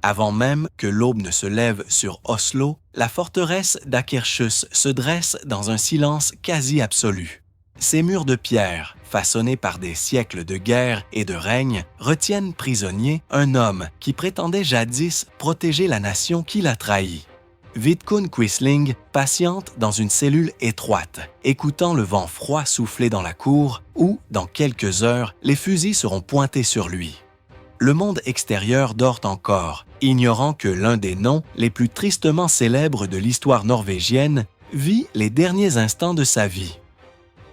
Avant même que l'aube ne se lève sur Oslo, la forteresse d'Akershus se dresse dans un silence quasi absolu. Ses murs de pierre, façonnés par des siècles de guerre et de règne, retiennent prisonnier un homme qui prétendait jadis protéger la nation qui l'a trahi. Vidkun Quisling patiente dans une cellule étroite, écoutant le vent froid souffler dans la cour où, dans quelques heures, les fusils seront pointés sur lui. Le monde extérieur dort encore, ignorant que l'un des noms les plus tristement célèbres de l'histoire norvégienne vit les derniers instants de sa vie.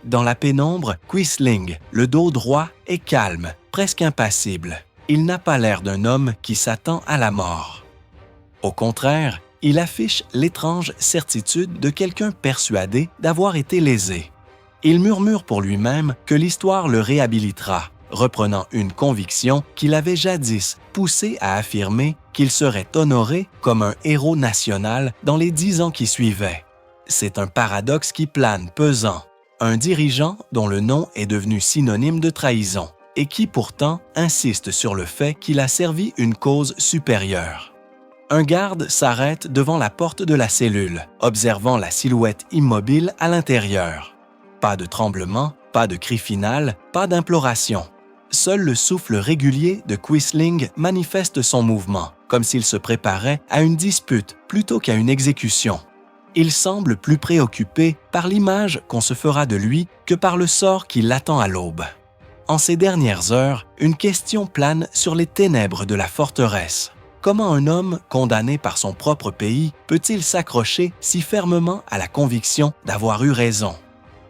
Dans la pénombre, Quisling, le dos droit, est calme, presque impassible. Il n'a pas l'air d'un homme qui s'attend à la mort. Au contraire, il affiche l'étrange certitude de quelqu'un persuadé d'avoir été lésé. Il murmure pour lui-même que l'histoire le réhabilitera, reprenant une conviction qu'il avait jadis poussé à affirmer qu'il serait honoré comme un héros national dans les 10 ans qui suivaient. C'est un paradoxe qui plane pesant. Un dirigeant dont le nom est devenu synonyme de trahison et qui pourtant insiste sur le fait qu'il a servi une cause supérieure. Un garde s'arrête devant la porte de la cellule, observant la silhouette immobile à l'intérieur. Pas de tremblement, pas de cri final, pas d'imploration. Seul le souffle régulier de Quisling manifeste son mouvement, comme s'il se préparait à une dispute plutôt qu'à une exécution. Il semble plus préoccupé par l'image qu'on se fera de lui que par le sort qui l'attend à l'aube. En ces dernières heures, une question plane sur les ténèbres de la forteresse. Comment un homme condamné par son propre pays peut-il s'accrocher si fermement à la conviction d'avoir eu raison?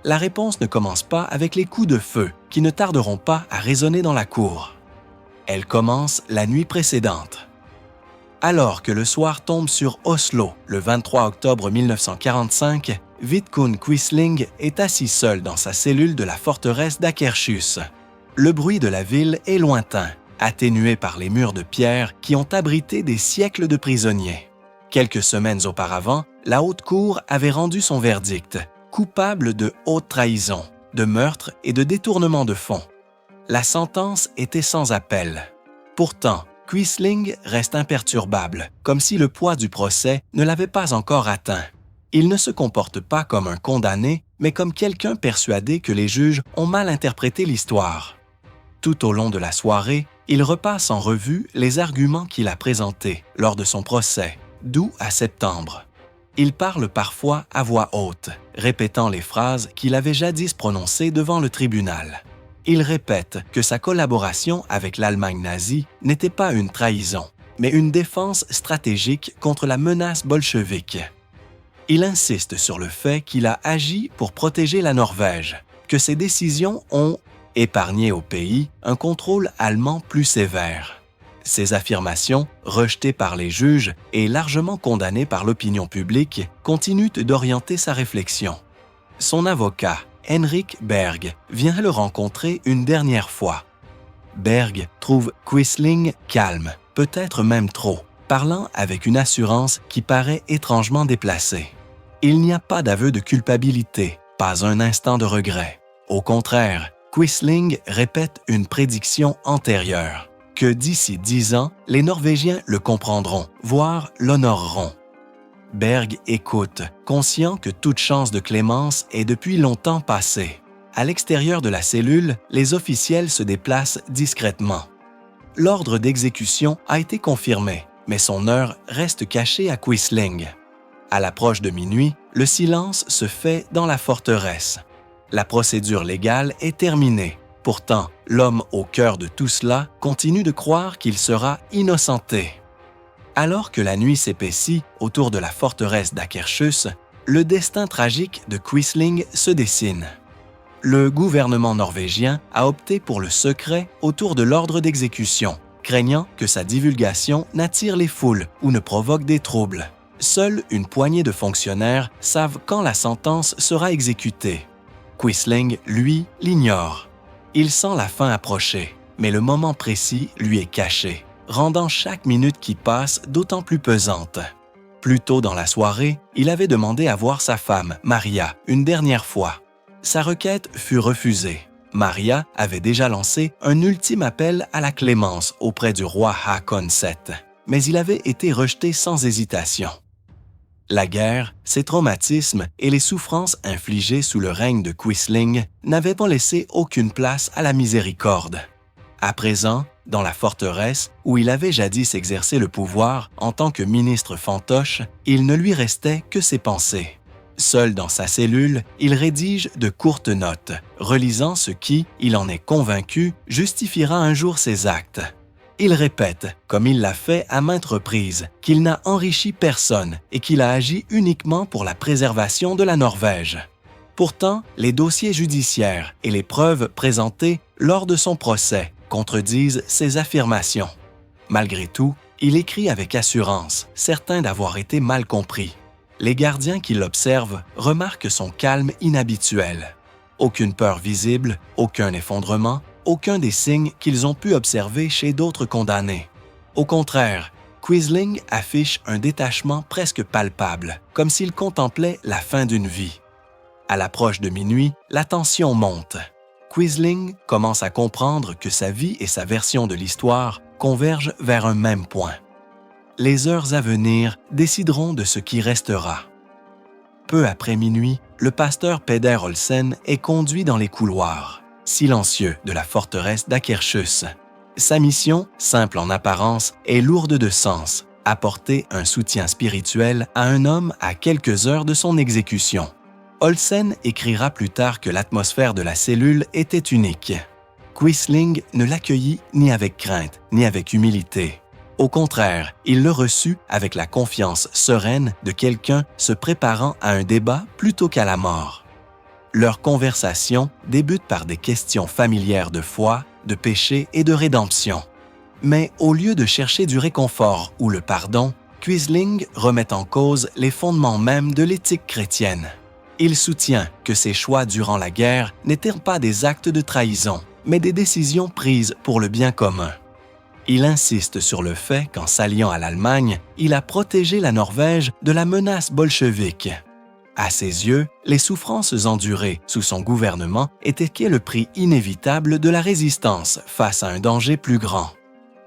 La réponse ne commence pas avec les coups de feu qui ne tarderont pas à résonner dans la cour. Elle commence la nuit précédente. Alors que le soir tombe sur Oslo, le 23 octobre 1945, Vidkun Quisling est assis seul dans sa cellule de la forteresse d'Akershus. Le bruit de la ville est lointain, atténué par les murs de pierre qui ont abrité des siècles de prisonniers. Quelques semaines auparavant, la haute cour avait rendu son verdict, coupable de haute trahison, de meurtre et de détournement de fonds. La sentence était sans appel. Pourtant, Quisling reste imperturbable, comme si le poids du procès ne l'avait pas encore atteint. Il ne se comporte pas comme un condamné, mais comme quelqu'un persuadé que les juges ont mal interprété l'histoire. Tout au long de la soirée, il repasse en revue les arguments qu'il a présentés lors de son procès, d'août à septembre. Il parle parfois à voix haute, répétant les phrases qu'il avait jadis prononcées devant le tribunal. Il répète que sa collaboration avec l'Allemagne nazie n'était pas une trahison, mais une défense stratégique contre la menace bolchevique. Il insiste sur le fait qu'il a agi pour protéger la Norvège, que ses décisions ont épargné au pays un contrôle allemand plus sévère. Ces affirmations, rejetées par les juges et largement condamnées par l'opinion publique, continuent d'orienter sa réflexion. Son avocat, Henrik Berg, vient le rencontrer une dernière fois. Berg trouve Quisling calme, peut-être même trop, parlant avec une assurance qui paraît étrangement déplacée. Il n'y a pas d'aveu de culpabilité, pas un instant de regret. Au contraire, Quisling répète une prédiction antérieure, que d'ici 10 ans, les Norvégiens le comprendront, voire l'honoreront. Berg écoute, conscient que toute chance de clémence est depuis longtemps passée. À l'extérieur de la cellule, les officiels se déplacent discrètement. L'ordre d'exécution a été confirmé, mais son heure reste cachée à Quisling. À l'approche de minuit, le silence se fait dans la forteresse. La procédure légale est terminée. Pourtant, l'homme au cœur de tout cela continue de croire qu'il sera innocenté. Alors que la nuit s'épaissit autour de la forteresse d'Akershus, le destin tragique de Quisling se dessine. Le gouvernement norvégien a opté pour le secret autour de l'ordre d'exécution, craignant que sa divulgation n'attire les foules ou ne provoque des troubles. Seule une poignée de fonctionnaires savent quand la sentence sera exécutée. Quisling, lui, l'ignore. Il sent la fin approcher, mais le moment précis lui est caché, rendant chaque minute qui passe d'autant plus pesante. Plus tôt dans la soirée, il avait demandé à voir sa femme, Maria, une dernière fois. Sa requête fut refusée. Maria avait déjà lancé un ultime appel à la clémence auprès du roi Håkon VII. mais il avait été rejeté sans hésitation. La guerre, ses traumatismes et les souffrances infligées sous le règne de Quisling n'avaient pas laissé aucune place à la miséricorde. À présent, dans la forteresse où il avait jadis exercé le pouvoir en tant que ministre fantoche, il ne lui restait que ses pensées. Seul dans sa cellule, il rédige de courtes notes, relisant ce qui, il en est convaincu, justifiera un jour ses actes. Il répète, comme il l'a fait à maintes reprises, qu'il n'a enrichi personne et qu'il a agi uniquement pour la préservation de la Norvège. Pourtant, les dossiers judiciaires et les preuves présentées lors de son procès contredisent ces affirmations. Malgré tout, il écrit avec assurance, certain d'avoir été mal compris. Les gardiens qui l'observent remarquent son calme inhabituel. Aucune peur visible, aucun effondrement, aucun des signes qu'ils ont pu observer chez d'autres condamnés. Au contraire, Quisling affiche un détachement presque palpable, comme s'il contemplait la fin d'une vie. À l'approche de minuit, la tension monte. Quisling commence à comprendre que sa vie et sa version de l'histoire convergent vers un même point. Les heures à venir décideront de ce qui restera. Peu après minuit, le pasteur Peder Olsen est conduit dans les couloirs, silencieux de la forteresse d'Akershus. Sa mission, simple en apparence, est lourde de sens, apporter un soutien spirituel à un homme à quelques heures de son exécution. Olsen écrira plus tard que l'atmosphère de la cellule était unique. Quisling ne l'accueillit ni avec crainte, ni avec humilité. Au contraire, il le reçut avec la confiance sereine de quelqu'un se préparant à un débat plutôt qu'à la mort. Leur conversation débute par des questions familières de foi, de péché et de rédemption. Mais au lieu de chercher du réconfort ou le pardon, Quisling remet en cause les fondements mêmes de l'éthique chrétienne. Il soutient que ses choix durant la guerre n'étaient pas des actes de trahison, mais des décisions prises pour le bien commun. Il insiste sur le fait qu'en s'alliant à l'Allemagne, il a protégé la Norvège de la menace bolchevique. À ses yeux, les souffrances endurées sous son gouvernement étaient le prix inévitable de la résistance face à un danger plus grand.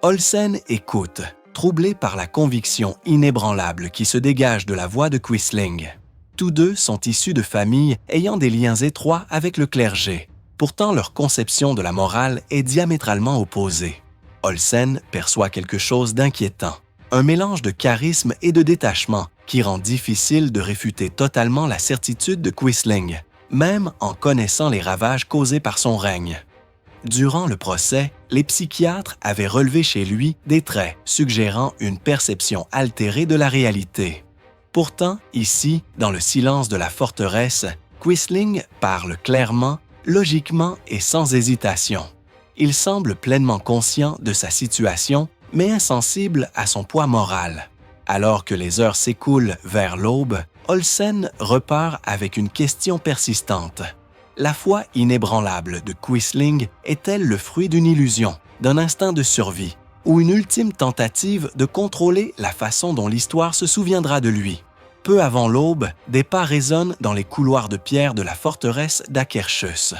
Olsen écoute, troublé par la conviction inébranlable qui se dégage de la voix de Quisling. Tous deux sont issus de familles ayant des liens étroits avec le clergé. Pourtant, leur conception de la morale est diamétralement opposée. Olsen perçoit quelque chose d'inquiétant, un mélange de charisme et de détachement qui rend difficile de réfuter totalement la certitude de Quisling, même en connaissant les ravages causés par son règne. Durant le procès, les psychiatres avaient relevé chez lui des traits suggérant une perception altérée de la réalité. Pourtant, ici, dans le silence de la forteresse, Quisling parle clairement, logiquement et sans hésitation. Il semble pleinement conscient de sa situation, mais insensible à son poids moral. Alors que les heures s'écoulent vers l'aube, Olsen repart avec une question persistante. La foi inébranlable de Quisling est-elle le fruit d'une illusion, d'un instinct de survie, ou une ultime tentative de contrôler la façon dont l'histoire se souviendra de lui? Peu avant l'aube, des pas résonnent dans les couloirs de pierre de la forteresse d'Akershus.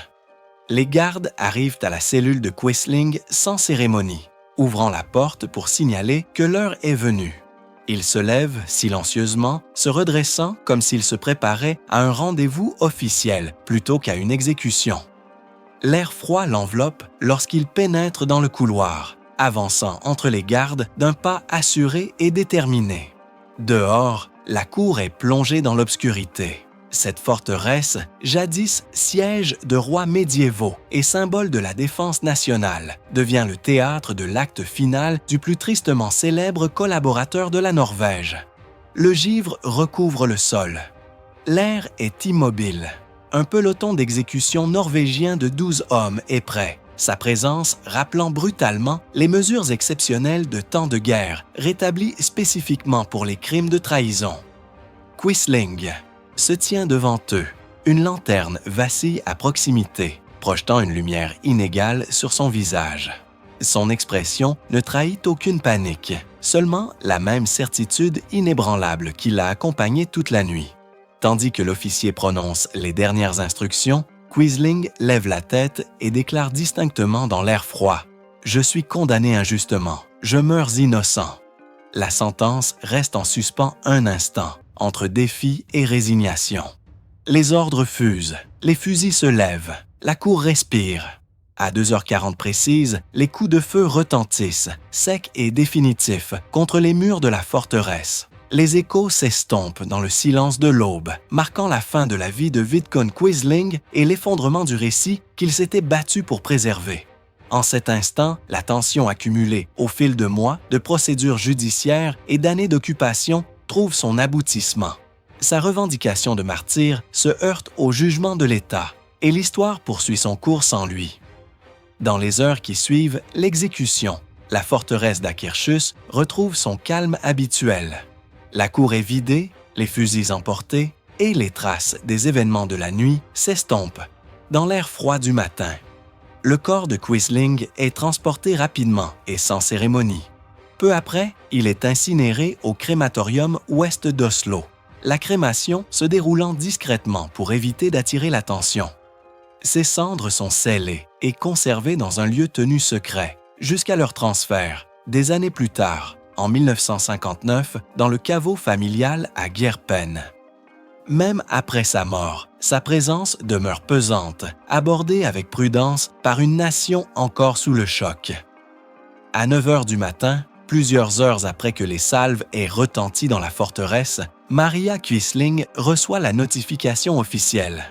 Les gardes arrivent à la cellule de Quisling sans cérémonie, ouvrant la porte pour signaler que l'heure est venue. Il se lève silencieusement, se redressant comme s'il se préparait à un rendez-vous officiel plutôt qu'à une exécution. L'air froid l'enveloppe lorsqu'il pénètre dans le couloir, avançant entre les gardes d'un pas assuré et déterminé. Dehors, la cour est plongée dans l'obscurité. Cette forteresse, jadis siège de rois médiévaux et symbole de la défense nationale, devient le théâtre de l'acte final du plus tristement célèbre collaborateur de la Norvège. Le givre recouvre le sol. L'air est immobile. Un peloton d'exécution norvégien de 12 hommes est prêt, sa présence rappelant brutalement les mesures exceptionnelles de temps de guerre, rétablies spécifiquement pour les crimes de trahison. Quisling se tient devant eux. Une lanterne vacille à proximité, projetant une lumière inégale sur son visage. Son expression ne trahit aucune panique, seulement la même certitude inébranlable qui l'a accompagné toute la nuit. Tandis que l'officier prononce les dernières instructions, Quisling lève la tête et déclare distinctement dans l'air froid « Je suis condamné injustement, je meurs innocent ». La sentence reste en suspens un instant, entre défi et résignation. Les ordres fusent, les fusils se lèvent, la cour respire. À 2h40 précises, les coups de feu retentissent, secs et définitifs, contre les murs de la forteresse. Les échos s'estompent dans le silence de l'aube, marquant la fin de la vie de Vidkun Quisling et l'effondrement du récit qu'il s'était battu pour préserver. En cet instant, la tension accumulée au fil de mois, de procédures judiciaires et d'années d'occupation trouve son aboutissement. Sa revendication de martyr se heurte au jugement de l'État et l'histoire poursuit son cours sans lui. Dans les heures qui suivent l'exécution, la forteresse d'Akershus retrouve son calme habituel. La cour est vidée, les fusils emportés et les traces des événements de la nuit s'estompent dans l'air froid du matin. Le corps de Quisling est transporté rapidement et sans cérémonie. Peu après, il est incinéré au crématorium ouest d'Oslo, la crémation se déroulant discrètement pour éviter d'attirer l'attention. Ses cendres sont scellées et conservées dans un lieu tenu secret, jusqu'à leur transfert, des années plus tard, en 1959, dans le caveau familial à Gjerpen. Même après sa mort, sa présence demeure pesante, abordée avec prudence par une nation encore sous le choc. À 9h du matin, plusieurs heures après que les salves aient retenti dans la forteresse, Maria Quisling reçoit la notification officielle.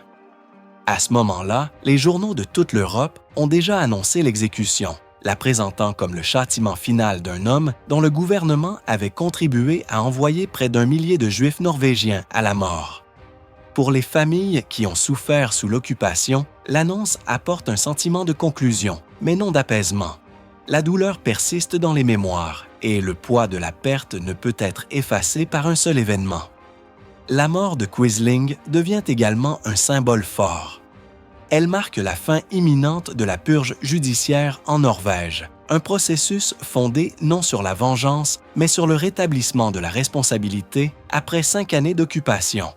À ce moment-là, les journaux de toute l'Europe ont déjà annoncé l'exécution, la présentant comme le châtiment final d'un homme dont le gouvernement avait contribué à envoyer près d'1 millier de Juifs norvégiens à la mort. Pour les familles qui ont souffert sous l'occupation, l'annonce apporte un sentiment de conclusion, mais non d'apaisement. La douleur persiste dans les mémoires et le poids de la perte ne peut être effacé par un seul événement. La mort de Quisling devient également un symbole fort. Elle marque la fin imminente de la purge judiciaire en Norvège, un processus fondé non sur la vengeance, mais sur le rétablissement de la responsabilité après 5 années d'occupation.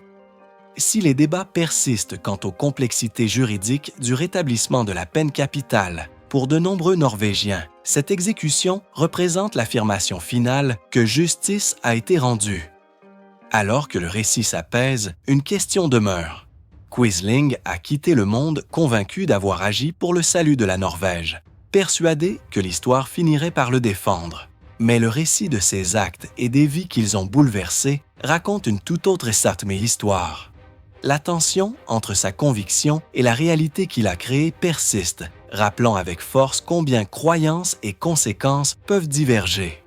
Si les débats persistent quant aux complexités juridiques du rétablissement de la peine capitale, pour de nombreux Norvégiens, cette exécution représente l'affirmation finale que justice a été rendue. Alors que le récit s'apaise, une question demeure. Quisling a quitté le monde convaincu d'avoir agi pour le salut de la Norvège, persuadé que l'histoire finirait par le défendre. Mais le récit de ses actes et des vies qu'ils ont bouleversées raconte une toute autre et certaine histoire. La tension entre sa conviction et la réalité qu'il a créée persiste, rappelant avec force combien croyances et conséquences peuvent diverger.